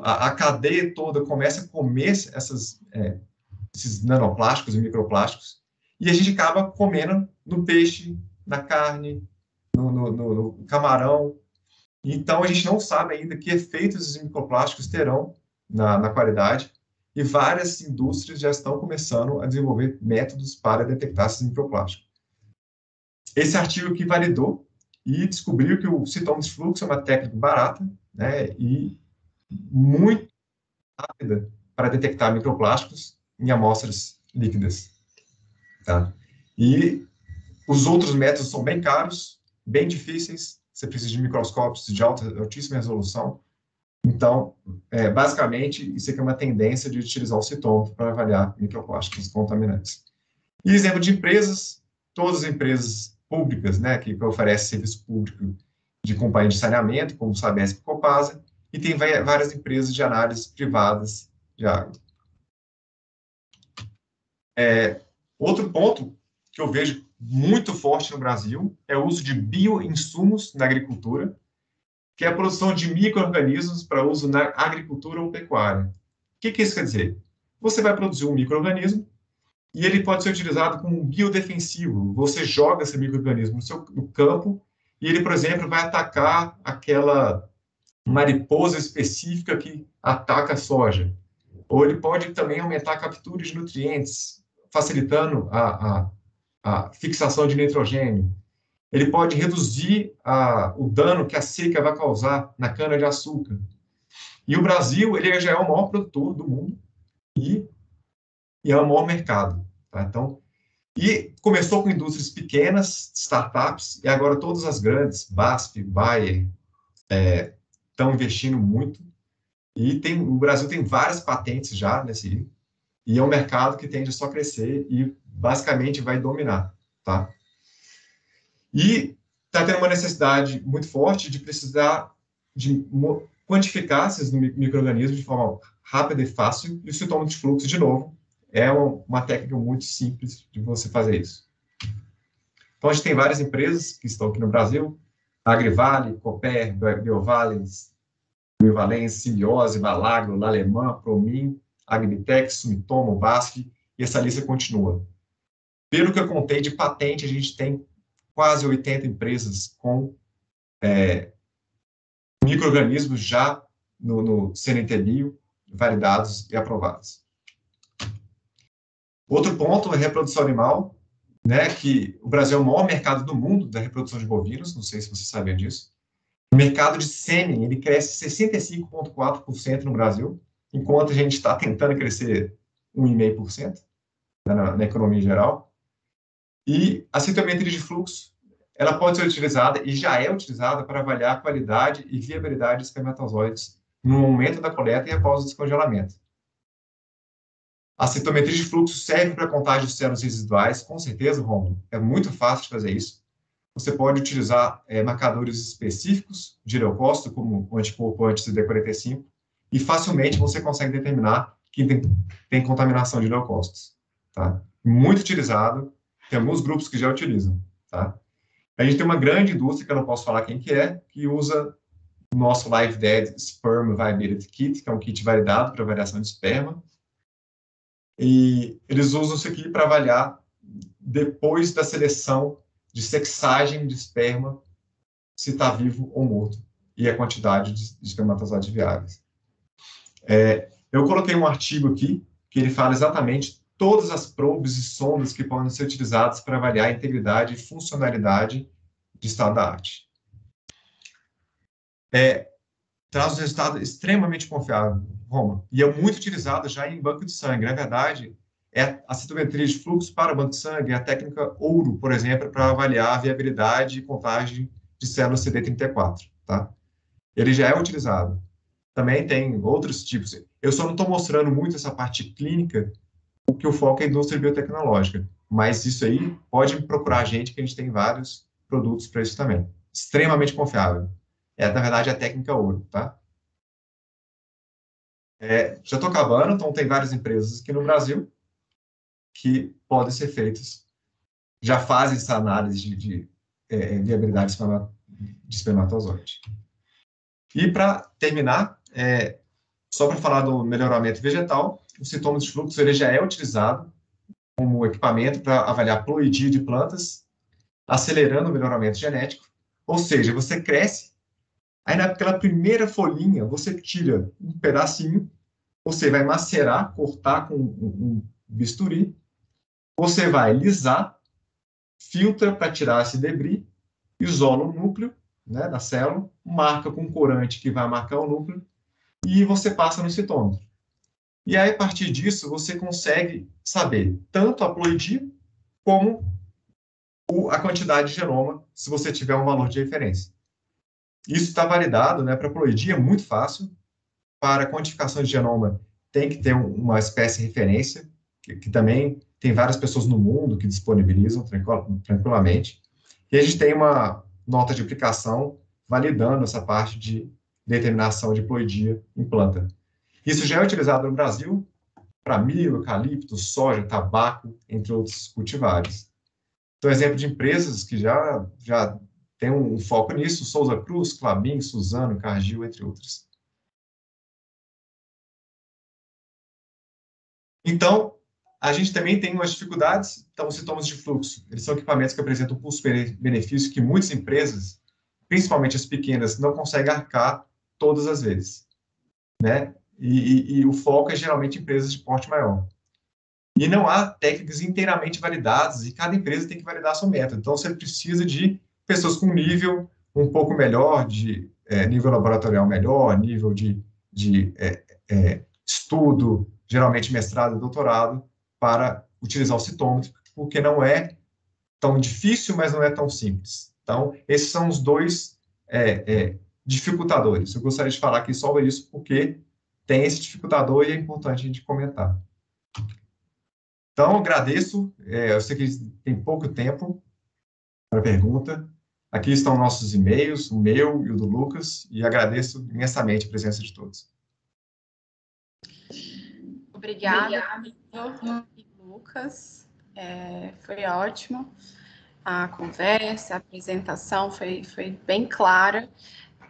A cadeia toda começa a comer esses nanoplásticos e microplásticos, e a gente acaba comendo no peixe, na carne, no camarão. Então, a gente não sabe ainda que efeitos esses microplásticos terão na qualidade, e várias indústrias já estão começando a desenvolver métodos para detectar esses microplásticos. Esse artigo aqui validou e descobriu que o citômetro de fluxo é uma técnica barata, né, e muito rápida para detectar microplásticos em amostras líquidas. Tá? E os outros métodos são bem caros, bem difíceis, você precisa de microscópios de altíssima resolução. Então, basicamente, isso aqui é uma tendência de utilizar o citômetro para avaliar microplásticos contaminantes. E exemplo de empresas, todas as empresas públicas, né, que oferecem serviço público de companhia de saneamento, como Sabesp e Copasa, e tem várias empresas de análise privadas de água. Outro ponto que eu vejo muito forte no Brasil é o uso de bioinsumos na agricultura, que é a produção de micro-organismos para uso na agricultura ou pecuária. O que isso quer dizer? Você vai produzir um micro-organismo e ele pode ser utilizado como um biodefensivo. Você joga esse micro-organismo no campo e ele, por exemplo, vai atacar aquela mariposa específica que ataca a soja. Ou ele pode também aumentar a captura de nutrientes, facilitando a fixação de nitrogênio. Ele pode reduzir o dano que a seca vai causar na cana-de-açúcar. E o Brasil, ele já é o maior produtor do mundo e é o maior mercado. Tá? Então, E começou com indústrias pequenas, startups, e agora todas as grandes, BASF, Bayer, estão investindo muito. E o Brasil tem várias patentes já nesse, e é um mercado que tende a só crescer e basicamente vai dominar, tá? E está tendo uma necessidade muito forte de precisar de quantificar esses micro-organismos de forma rápida e fácil, e o citômetro de fluxo, de novo, é uma técnica muito simples de você fazer isso. Então, a gente tem várias empresas que estão aqui no Brasil, Agrivale, Cooper, Biovalens, Simbiose, Valagro, L'Alemã, Promin, Agnitec, Sumitomo, BASF, e essa lista continua. Pelo que eu contei de patente, a gente tem quase 80 empresas com micro-organismos já no CNT-Bio, validados e aprovados. Outro ponto é a reprodução animal, né, que o Brasil é o maior mercado do mundo da reprodução de bovinos, não sei se você sabia disso. O mercado de sêmen, ele cresce 65,4% no Brasil, enquanto a gente está tentando crescer 1,5%, né, na economia em geral. E a citometria de fluxo, ela pode ser utilizada, e já é utilizada, para avaliar a qualidade e viabilidade de espermatozoides no momento da coleta e após o descongelamento. A citometria de fluxo serve para contagem de células residuais, com certeza, Rômulo. É muito fácil de fazer isso. Você pode utilizar marcadores específicos de leucócito, como o anticorpo anti-CD45, e facilmente você consegue determinar que tem contaminação de leucócitos. Tá? Muito utilizado, tem alguns grupos que já utilizam. Tá? A gente tem uma grande indústria, que eu não posso falar quem que usa o nosso LiveDead Sperm Viability Kit, que é um kit validado para avaliação de esperma. E eles usam isso aqui para avaliar, depois da seleção de sexagem de esperma, se está vivo ou morto, e a quantidade de espermatozoides viáveis. Eu coloquei um artigo aqui, que ele fala exatamente todas as probes e sondas que podem ser utilizadas para avaliar a integridade e funcionalidade de estado da arte. Traz um resultado extremamente confiável, Roma, e é muito utilizado já em banco de sangue. Na verdade, a citometria de fluxo para o banco de sangue é a técnica ouro, por exemplo, para avaliar a viabilidade e contagem de células CD34, tá? Ele já é utilizado. Também tem outros tipos. Eu só não estou mostrando muito essa parte clínica, porque o foco é a indústria biotecnológica, mas isso aí pode procurar a gente, que a gente tem vários produtos para isso também. Extremamente confiável. Na verdade, é a técnica ouro, tá? Já estou acabando, então tem várias empresas aqui no Brasil que podem ser feitas, já fazem essa análise de viabilidade de espermatozoide. E, para terminar, só para falar do melhoramento vegetal, o citômetro de fluxo ele já é utilizado como equipamento para avaliar ploidia de plantas, acelerando o melhoramento genético, ou seja, você cresce, aí naquela primeira folhinha, você tira um pedacinho, você vai macerar, cortar com um bisturi, você vai lisar, filtra para tirar esse debris, isola o núcleo, né, da célula, marca com um corante que vai marcar o núcleo, e você passa no citômetro. E aí, a partir disso, você consegue saber tanto a ploidia como a quantidade de genoma, se você tiver um valor de referência. Isso está validado, né, para ploidia é muito fácil. Para quantificação de genoma, tem que ter uma espécie de referência, que também tem várias pessoas no mundo que disponibilizam tranquilamente. E a gente tem uma nota de aplicação validando essa parte de determinação de ploidia em planta. Isso já é utilizado no Brasil para milho, eucalipto, soja, tabaco, entre outros cultivares. Então, exemplo de empresas que já tem um foco nisso: Souza Cruz, Klabin, Suzano, Cargill, entre outras. Então, a gente também tem umas dificuldades. Então, os sintomas de fluxo, eles são equipamentos que apresentam um custo-benefício que muitas empresas, principalmente as pequenas, não conseguem arcar todas as vezes, né? E o foco é geralmente empresas de porte maior. E não há técnicas inteiramente validadas, e cada empresa tem que validar seu método. Então, você precisa de pessoas com nível um pouco melhor, de nível laboratorial melhor, nível de estudo, geralmente mestrado e doutorado, para utilizar o citômetro, porque não é tão difícil, mas não é tão simples. Então, esses são os dois dificultadores. Eu gostaria de falar aqui sobre isso, porque tem esse dificultador e é importante a gente comentar. Então, agradeço. Eu sei que tem pouco tempo para pergunta. Aqui estão nossos e-mails, o meu e o do Lucas, e agradeço imensamente a presença de todos. Obrigada, Lucas. Foi ótimo. A conversa, a apresentação foi bem clara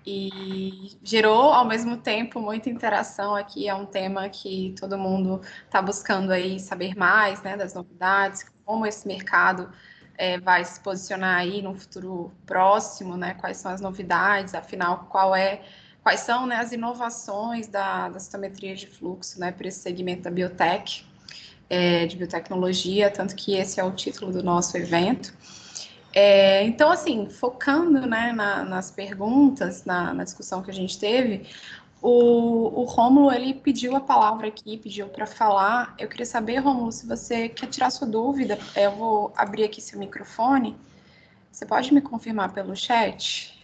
e gerou, ao mesmo tempo, muita interação aqui. É um tema que todo mundo está buscando aí saber mais, né, das novidades, como esse mercado vai se posicionar aí no futuro próximo, né, quais são as novidades, afinal, quais são, né, as inovações da citometria de fluxo, né, para esse segmento da biotech, de biotecnologia, tanto que esse é o título do nosso evento. Então, assim, focando, né, nas perguntas, na discussão que a gente teve, o Rômulo, ele pediu a palavra aqui, pediu para falar. Eu queria saber, Rômulo, se você quer tirar sua dúvida, eu vou abrir aqui seu microfone. Você pode me confirmar pelo chat,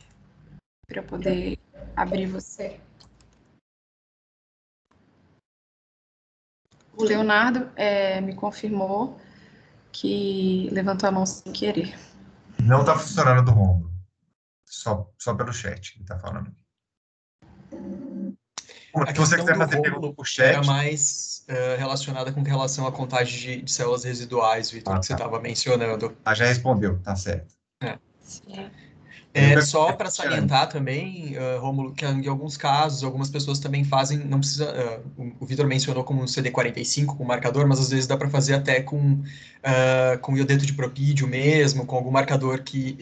para eu poder abrir você? O Leonardo me confirmou que levantou a mão sem querer. Não está funcionando do Rômulo. Só pelo chat ele está falando. Se você quiser fazer pergunta por chat, era mais relacionada com relação à contagem de células residuais, Vitor, que você estava mencionando. Já respondeu, tá certo. Só para salientar também, Rômulo, que em alguns casos, algumas pessoas também fazem, não precisa, o Vitor mencionou como um CD45 com marcador, mas às vezes dá para fazer até com iodeto de propídio mesmo, com algum marcador que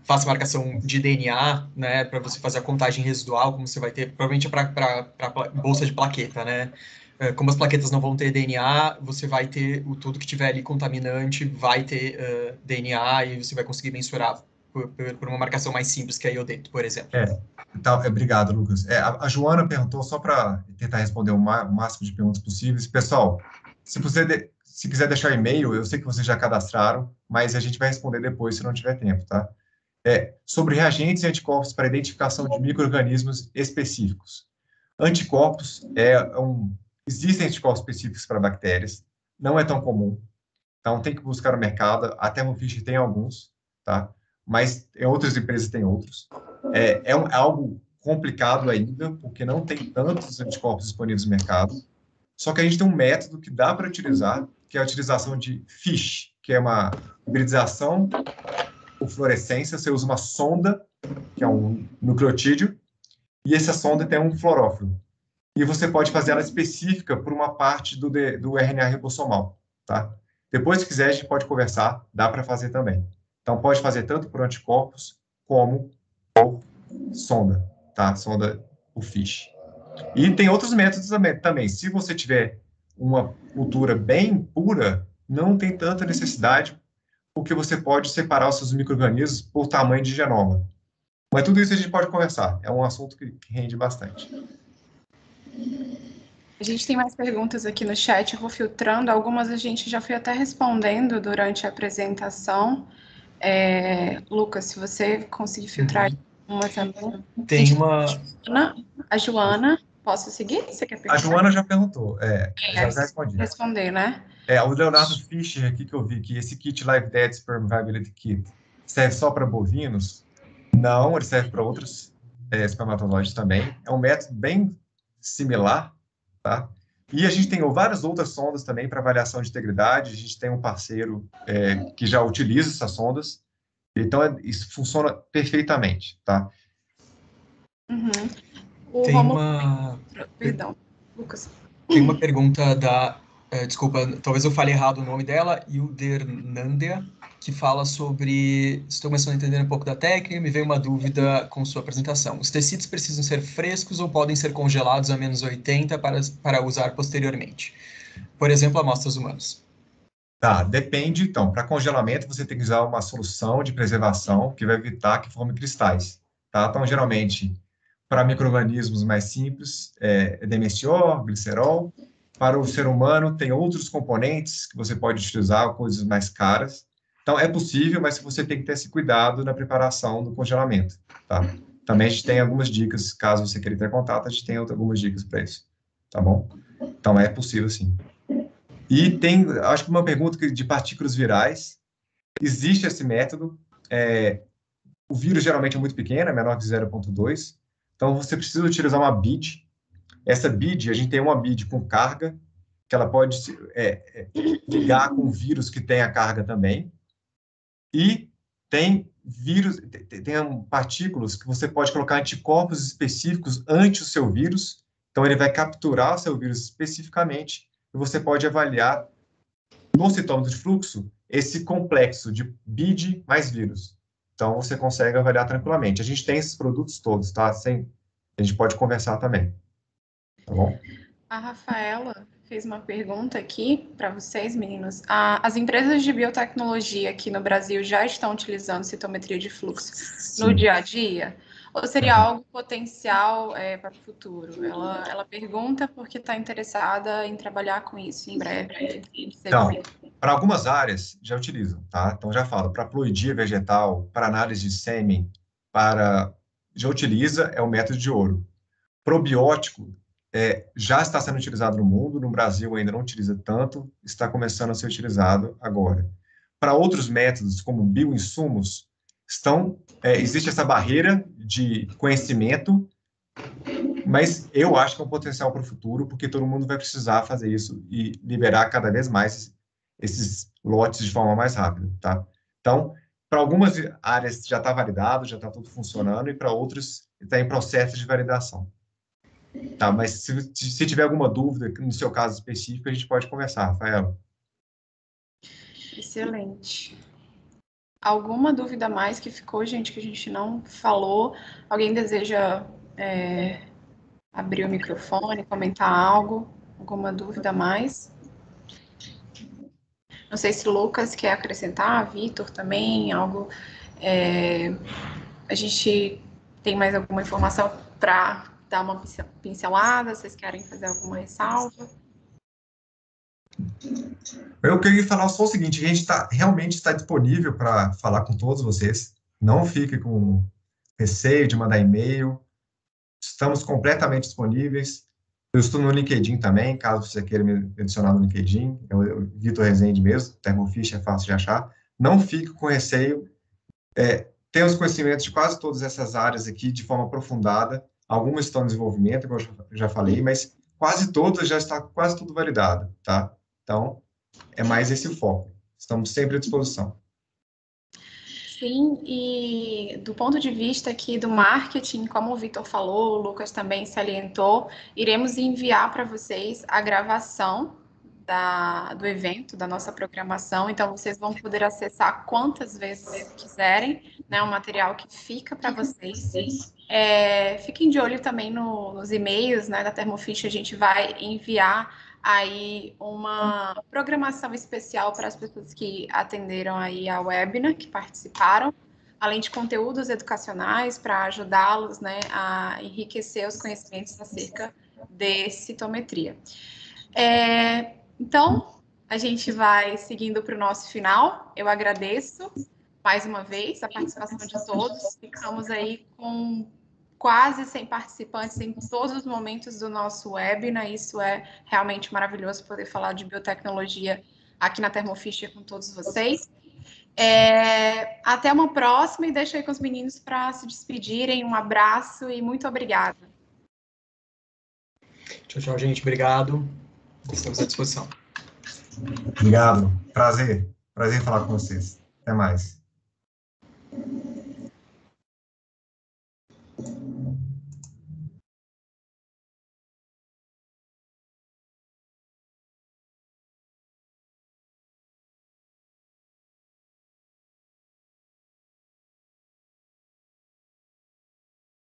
faça marcação de DNA, né, para você fazer a contagem residual, como você vai ter, provavelmente para bolsa de plaqueta, né? Como as plaquetas não vão ter DNA, você vai ter tudo que tiver ali contaminante, vai ter DNA e você vai conseguir mensurar por uma marcação mais simples que a iodeto, por exemplo. Então, obrigado, Lucas. A Joana perguntou, só para tentar responder o máximo de perguntas possíveis. Pessoal, se quiser deixar e-mail, eu sei que vocês já cadastraram, mas a gente vai responder depois, se não tiver tempo, tá? Sobre reagentes e anticorpos para identificação de micro-organismos específicos. Anticorpos existem anticorpos específicos para bactérias, não é tão comum, então tem que buscar no mercado, a Thermo Fisher tem alguns, tá? Mas em outras empresas tem outros. É algo complicado ainda, porque não tem tantos anticorpos disponíveis no mercado, só que a gente tem um método que dá para utilizar, que é a utilização de FISH, que é uma hibridização por fluorescência. Você usa uma sonda, que é um nucleotídeo, e essa sonda tem um fluorófilo. E você pode fazer ela específica por uma parte do RNA ribossomal, tá? Depois, se quiser, a gente pode conversar, dá para fazer também. Então, pode fazer tanto por anticorpos como por sonda, tá? Sonda, o FISH. E tem outros métodos também. Se você tiver uma cultura bem pura, não tem tanta necessidade, porque você pode separar os seus micro-organismos por tamanho de genoma. Mas tudo isso a gente pode conversar. É um assunto que rende bastante. A gente tem mais perguntas aqui no chat, eu vou filtrando. Algumas a gente já foi até respondendo durante a apresentação. Lucas, se você conseguir filtrar uma também. Tem uma... A Joana, posso seguir? Você quer perguntar? A Joana já perguntou. Já respondi. Responder, né? O Leonardo Fischer aqui que eu vi, que esse kit Live Dead Sperm Viability Kit serve só para bovinos? Não, ele serve para outros espermatozoides também. É um método bem similar, tá? E a gente tem várias outras sondas também para avaliação de integridade. A gente tem um parceiro que já utiliza essas sondas. Então, isso funciona perfeitamente, tá? Tem uma... Perdão, Lucas. Tem uma pergunta da... desculpa, talvez eu fale errado o nome dela, Ildernandia, que fala sobre... Estou começando a entender um pouco da técnica, me veio uma dúvida com sua apresentação. Os tecidos precisam ser frescos ou podem ser congelados a menos 80 para usar posteriormente? Por exemplo, amostras humanas. Tá, depende, então. Para congelamento, você tem que usar uma solução de preservação que vai evitar que forme cristais, tá? Então, geralmente, para micro-organismos mais simples, DMSO, glicerol, para o ser humano, tem outros componentes que você pode utilizar, coisas mais caras. Então, é possível, mas você tem que ter esse cuidado na preparação do congelamento, tá? Também a gente tem algumas dicas, caso você queira ter contato, a gente tem algumas dicas para isso, tá bom? Então, é possível, sim. E tem, acho que uma pergunta de partículas virais. Existe esse método. O vírus geralmente é muito pequeno, é menor que 0,2. Então, você precisa utilizar uma bead. Essa bead, a gente tem uma bead com carga, que ela pode ligar com o vírus que tem a carga também. E tem vírus, tem partículas que você pode colocar anticorpos específicos ante o seu vírus. Então, ele vai capturar o seu vírus especificamente e você pode avaliar no citômetro de fluxo esse complexo de bead mais vírus. Então, você consegue avaliar tranquilamente. A gente tem esses produtos todos, tá? A gente pode conversar também. Tá bom? A Rafaela fez uma pergunta aqui para vocês, meninos. As empresas de biotecnologia aqui no Brasil já estão utilizando citometria de fluxo no dia a dia? Ou seria algo potencial para o futuro? Ela pergunta porque está interessada em trabalhar com isso em breve. Então, para algumas áreas já utilizam, tá? Então, já falo, para ploidia vegetal, para análise de sêmen, já utiliza, é o método de ouro. Probiótico já está sendo utilizado no mundo, no Brasil ainda não utiliza tanto, está começando a ser utilizado agora. Para outros métodos, como bioinsumos, existe essa barreira de conhecimento, mas eu acho que é um potencial para o futuro, porque todo mundo vai precisar fazer isso e liberar cada vez mais esses lotes de forma mais rápida, tá? Então, para algumas áreas já está validado, já está tudo funcionando, e para outras está em processo de validação. Tá, mas se tiver alguma dúvida, no seu caso específico, a gente pode conversar, Rafael. Excelente. Alguma dúvida mais que ficou, gente, que a gente não falou? Alguém deseja abrir o microfone, comentar algo? Alguma dúvida mais? Não sei se o Lucas quer acrescentar, Vitor também, algo. A gente tem mais alguma informação para dar uma pincelada? Vocês querem fazer alguma ressalva? Eu queria falar só o seguinte: a gente realmente está disponível para falar com todos vocês. Não fique com receio de mandar e-mail. Estamos completamente disponíveis. Eu estou no LinkedIn também, caso você queira me adicionar no LinkedIn. É o Vitor Rezende mesmo, Thermofish, é fácil de achar. Não fique com receio. Temos conhecimento de quase todas essas áreas aqui de forma aprofundada. Algumas estão em desenvolvimento, como eu já falei, mas quase todas já está quase tudo validado, tá? Então, é mais esse o foco. Estamos sempre à disposição. Sim, e do ponto de vista aqui do marketing, como o Vitor falou, o Lucas também salientou, iremos enviar para vocês a gravação do evento, da nossa programação, então vocês vão poder acessar quantas vezes quiserem, né, o material que fica para vocês. Fiquem de olho também nos e-mails, né, da Thermofish, a gente vai enviar aí uma programação especial para as pessoas que atenderam aí a webinar, que participaram, além de conteúdos educacionais para ajudá-los, né, a enriquecer os conhecimentos acerca de citometria. Então, a gente vai seguindo para o nosso final. Eu agradeço mais uma vez a participação de todos. Ficamos aí com quase 100 participantes em todos os momentos do nosso webinar. Isso é realmente maravilhoso poder falar de biotecnologia aqui na Thermofish com todos vocês. Até uma próxima e deixo aí com os meninos para se despedirem. Um abraço e muito obrigada. Tchau, tchau, gente. Obrigado. Estamos à disposição. Obrigado. Prazer falar com vocês. Até mais.